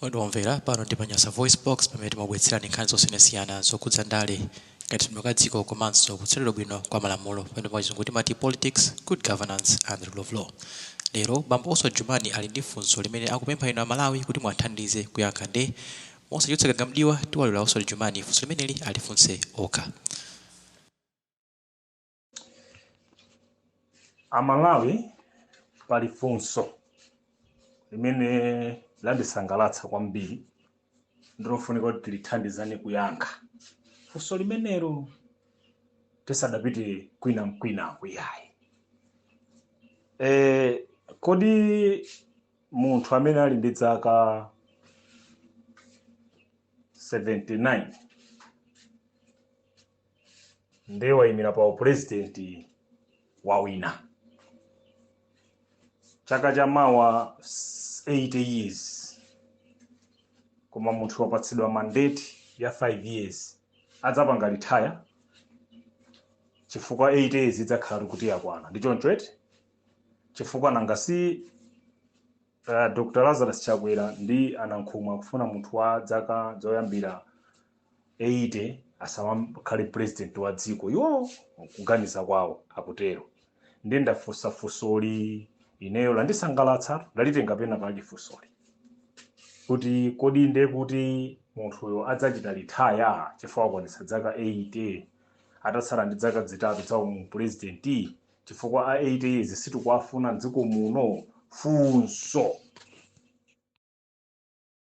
Odomvera pano ndi pa Nyasa VoiceBox pamene timabweretserani nkhani zosiyanasiyana zokhudza ndale ngati mtundu wa dziko komanso kutsalira bwino kwa malamulo pamene mwachizungu timati politics, good governance and rule of law. Lero bambo Oswald Jumani ali ndi funso limene akupempha inu a Malawi kuti muthandize kuyankha nde mosachotsa kagamdiwa tiwalula Oswald Jumani funso limeneli alifunse okha. Malawi pali funso limene landisangalatsa kwambiri ndilofunika kuti tilithandizane kuyankha. Funso limenelo tisadapite kwina kuyayi. Kodi munthu amene ali ndi zaka 79 ndiye wayimira pa upresident wawina. Chaka cha mawa 80 years. Koma munthu wapatsidwa mandate ya 5 years. Adzapanga retire. Chifukwa 8 years idzakhala kuti yakwana. Ndi choncho eti? Chifukwa nangasi Dr. Lazarus Chakwera ndi anankhumwa akufuna munthu wa zaka zoyambira 80 asamakhale president wa dziko. Iwo kuganiza kwawo akutero. Ndi ndafunsa funsoli ineyo landisangalatsa ndalitenga pena pake funsoli. Kuti kodi nde kuti munthuyo adzachita retire chifukwa akwanitsa zaka 80 atatsala ndi zaka zitatu za president chifukwa a 80 years situkuafuna dziko muno funso.